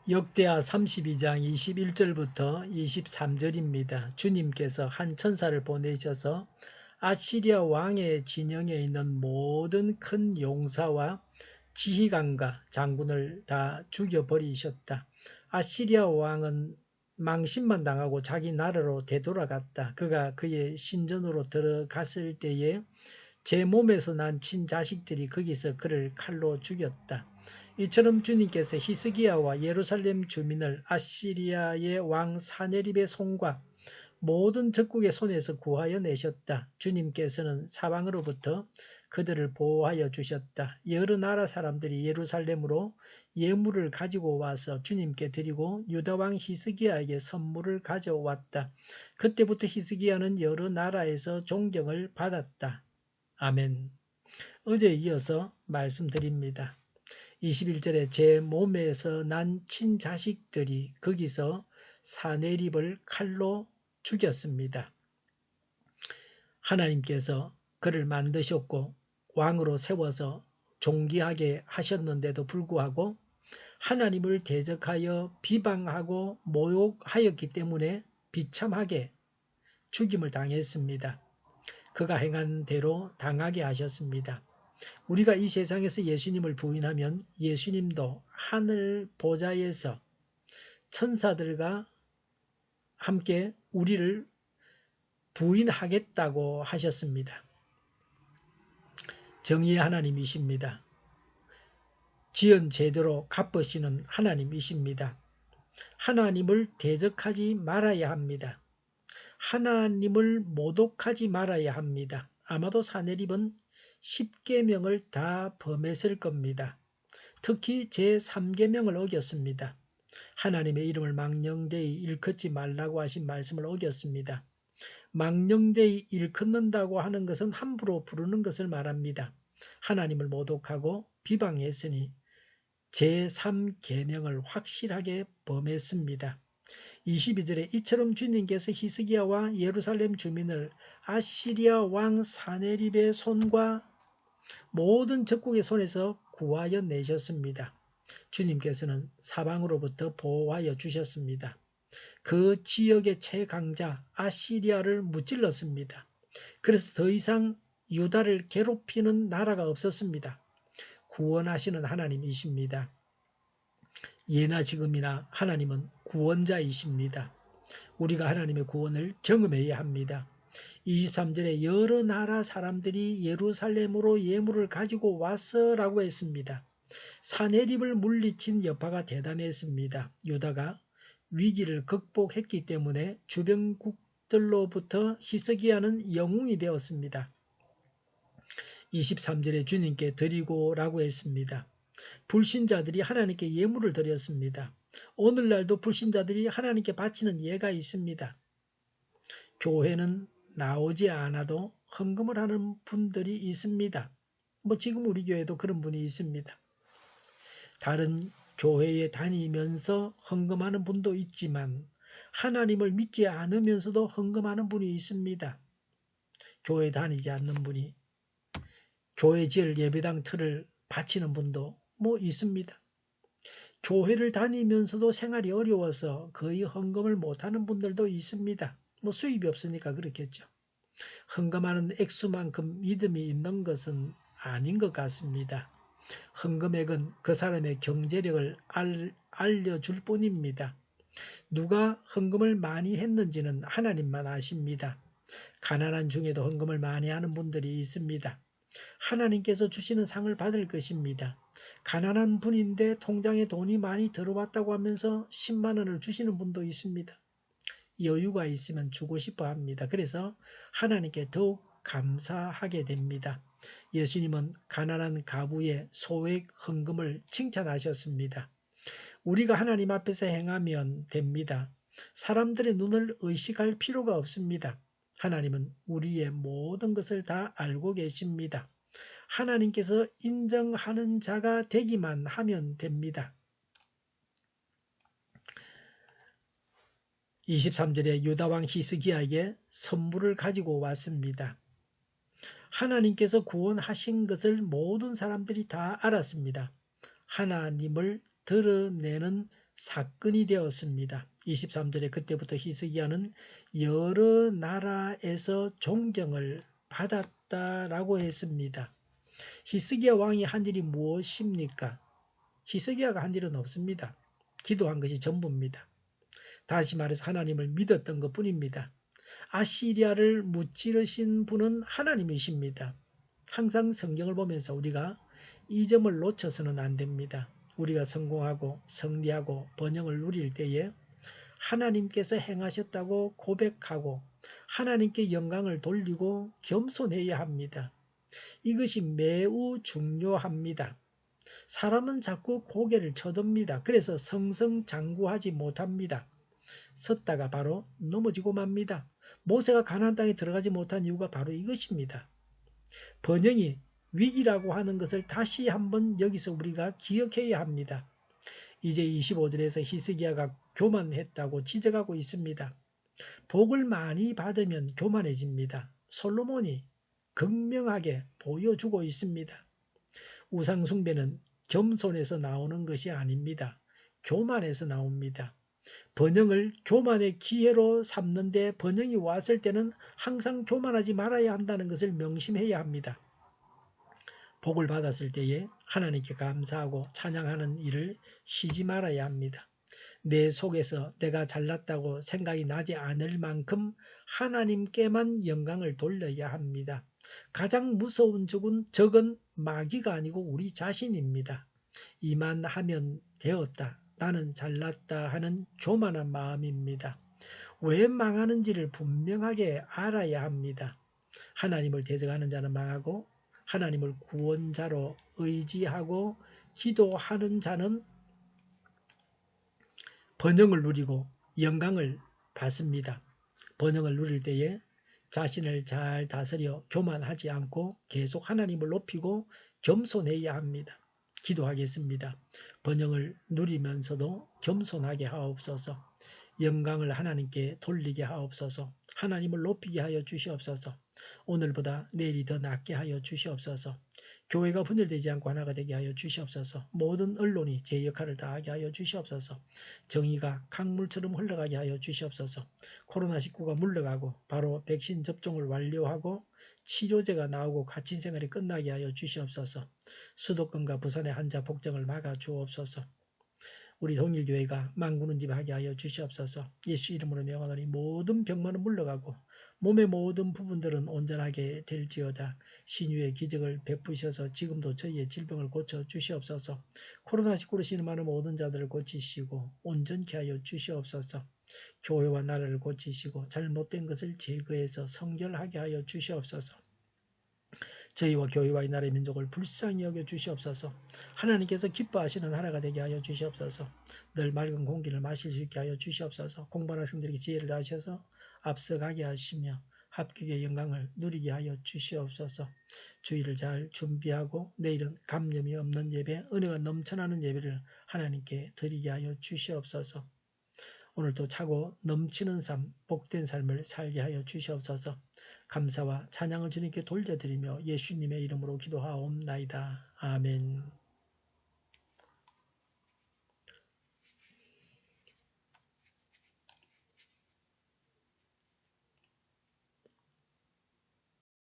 역대하 32장 21절부터 23절입니다. 주님께서 한 천사를 보내셔서 아시리아 왕의 진영에 있는 모든 큰 용사와 지휘관과 장군을 다 죽여버리셨다. 아시리아 왕은 망신만 당하고 자기 나라로 되돌아갔다. 그가 그의 신전으로 들어갔을 때에 제 몸에서 난 친자식들이 거기서 그를 칼로 죽였다. 이처럼 주님께서 히스기야와 예루살렘 주민을 아시리아의 왕 사네립의 손과 모든 적국의 손에서 구하여 내셨다. 주님께서는 사방으로부터 그들을 보호하여 주셨다. 여러 나라 사람들이 예루살렘으로 예물을 가지고 와서 주님께 드리고 유다 왕 히스기야에게 선물을 가져왔다. 그때부터 히스기야는 여러 나라에서 존경을 받았다. 아멘. 어제에 이어서 말씀드립니다. 21절에 제 몸에서 난 친자식들이 거기서 사네립을 칼로 죽였습니다. 하나님께서 그를 만드셨고 왕으로 세워서 존귀하게 하셨는데도 불구하고 하나님을 대적하여 비방하고 모욕하였기 때문에 비참하게 죽임을 당했습니다. 그가 행한 대로 당하게 하셨습니다. 우리가 이 세상에서 예수님을 부인하면 예수님도 하늘 보좌에서 천사들과 함께 우리를 부인하겠다고 하셨습니다. 정의의 하나님이십니다. 지은 제대로 갚으시는 하나님이십니다. 하나님을 대적하지 말아야 합니다. 하나님을 모독하지 말아야 합니다. 아마도 사내립은 10계명을 다 범했을 겁니다. 특히 제3계명을 어겼습니다. 하나님의 이름을 망령되이 일컫지 말라고 하신 말씀을 어겼습니다. 망령되이 일컫는다고 하는 것은 함부로 부르는 것을 말합니다. 하나님을 모독하고 비방했으니 제3계명을 확실하게 범했습니다. 22절에 이처럼 주님께서 히스기야와 예루살렘 주민을 아시리아 왕 사네립의 손과 모든 적국의 손에서 구하여 내셨습니다. 주님께서는 사방으로부터 보호하여 주셨습니다. 그 지역의 최강자 아시리아를 무찔렀습니다. 그래서 더 이상 유다를 괴롭히는 나라가 없었습니다. 구원하시는 하나님이십니다. 예나 지금이나 하나님은 구원자이십니다. 우리가 하나님의 구원을 경험해야 합니다. 23절에 여러 나라 사람들이 예루살렘으로 예물을 가지고 왔어라고 했습니다. 사네립을 물리친 여파가 대단했습니다. 유다가 위기를 극복했기 때문에 주변국들로부터 히스기야는 영웅이 되었습니다. 23절에 주님께 드리고라고 했습니다. 불신자들이 하나님께 예물을 드렸습니다. 오늘날도 불신자들이 하나님께 바치는 예가 있습니다. 교회는 나오지 않아도 헌금을 하는 분들이 있습니다. 지금 우리 교회도 그런 분이 있습니다. 다른 교회에 다니면서 헌금하는 분도 있지만 하나님을 믿지 않으면서도 헌금하는 분이 있습니다. 교회 다니지 않는 분이 교회 지을 예배당 틀을 바치는 분도 있습니다. 교회를 다니면서도 생활이 어려워서 거의 헌금을 못하는 분들도 있습니다. 수입이 없으니까 그렇겠죠. 헌금하는 액수만큼 믿음이 있는 것은 아닌 것 같습니다. 헌금액은 그 사람의 경제력을 알려줄 뿐입니다. 누가 헌금을 많이 했는지는 하나님만 아십니다. 가난한 중에도 헌금을 많이 하는 분들이 있습니다. 하나님께서 주시는 상을 받을 것입니다. 가난한 분인데 통장에 돈이 많이 들어왔다고 하면서 10만 원을 주시는 분도 있습니다. 여유가 있으면 주고 싶어 합니다. 그래서 하나님께 더욱 감사하게 됩니다. 예수님은 가난한 가부의 소액 헌금을 칭찬하셨습니다. 우리가 하나님 앞에서 행하면 됩니다. 사람들의 눈을 의식할 필요가 없습니다. 하나님은 우리의 모든 것을 다 알고 계십니다. 하나님께서 인정하는 자가 되기만 하면 됩니다. 23절에 유다왕 히스기야에게 선물을 가지고 왔습니다. 하나님께서 구원하신 것을 모든 사람들이 다 알았습니다. 하나님을 드러내는 사건이 되었습니다. 23절에 그때부터 히스기야는 여러 나라에서 존경을 받았다라고 했습니다. 히스기야 왕이 한 일이 무엇입니까? 히스기야가 한 일은 없습니다. 기도한 것이 전부입니다. 다시 말해서 하나님을 믿었던 것뿐입니다. 아시리아를 무찌르신 분은 하나님이십니다. 항상 성경을 보면서 우리가 이 점을 놓쳐서는 안 됩니다. 우리가 성공하고 승리하고 번영을 누릴 때에 하나님께서 행하셨다고 고백하고 하나님께 영광을 돌리고 겸손해야 합니다. 이것이 매우 중요합니다. 사람은 자꾸 고개를 쳐듭니다. 그래서 승승장구하지 못합니다. 섰다가 바로 넘어지고 맙니다. 모세가 가나안 땅에 들어가지 못한 이유가 바로 이것입니다. 번영이 위기라고 하는 것을 다시 한번 여기서 우리가 기억해야 합니다. 이제 25절에서 히스기야가 교만했다고 지적하고 있습니다. 복을 많이 받으면 교만해집니다. 솔로몬이 극명하게 보여주고 있습니다. 우상숭배는 겸손에서 나오는 것이 아닙니다. 교만에서 나옵니다. 번영을 교만의 기회로 삼는데 번영이 왔을 때는 항상 교만하지 말아야 한다는 것을 명심해야 합니다. 복을 받았을 때에 하나님께 감사하고 찬양하는 일을 쉬지 말아야 합니다. 내 속에서 내가 잘났다고 생각이 나지 않을 만큼 하나님께만 영광을 돌려야 합니다. 가장 무서운 적은 마귀가 아니고 우리 자신입니다. 이만 하면 되었다. 나는 잘났다 하는 교만한 마음입니다. 왜 망하는지를 분명하게 알아야 합니다. 하나님을 대적하는 자는 망하고 하나님을 구원자로 의지하고 기도하는 자는 번영을 누리고 영광을 받습니다. 번영을 누릴 때에 자신을 잘 다스려 교만하지 않고 계속 하나님을 높이고 겸손해야 합니다. 기도하겠습니다. 번영을 누리면서도 겸손하게 하옵소서. 영광을 하나님께 돌리게 하옵소서. 하나님을 높이게 하여 주시옵소서. 오늘보다 내일이 더 낫게 하여 주시옵소서. 교회가 분열되지 않고 하나가 되게 하여 주시옵소서. 모든 언론이 제 역할을 다하게 하여 주시옵소서. 정의가 강물처럼 흘러가게 하여 주시옵소서. 코로나19가 물러가고 바로 백신 접종을 완료하고 치료제가 나오고 갇힌 생활이 끝나게 하여 주시옵소서. 수도권과 부산의 환자 폭정을 막아 주옵소서. 우리 동일교회가 만군은집하게 하여 주시옵소서. 예수 이름으로 명하노니 모든 병만은 물러가고 몸의 모든 부분들은 온전하게 될지어다. 신유의 기적을 베푸셔서 지금도 저희의 질병을 고쳐 주시옵소서. 코로나19로 신음하는 모든 자들을 고치시고 온전케 하여 주시옵소서. 교회와 나라를 고치시고 잘못된 것을 제거해서 성결하게 하여 주시옵소서. 저희와 교회와 이 나라의 민족을 불쌍히 여겨 주시옵소서. 하나님께서 기뻐하시는 나라가 되게 하여 주시옵소서. 늘 맑은 공기를 마실 수 있게 하여 주시옵소서. 공부하는 학생들에게 지혜를 다하셔서 앞서가게 하시며 합격의 영광을 누리게 하여 주시옵소서. 주일을 잘 준비하고 내일은 감염이 없는 예배, 은혜가 넘쳐나는 예배를 하나님께 드리게 하여 주시옵소서. 오늘도 차고 넘치는 삶, 복된 삶을 살게 하여 주시옵소서. 감사와 찬양을 주님께 돌려드리며 예수님의 이름으로 기도하옵나이다. 아멘.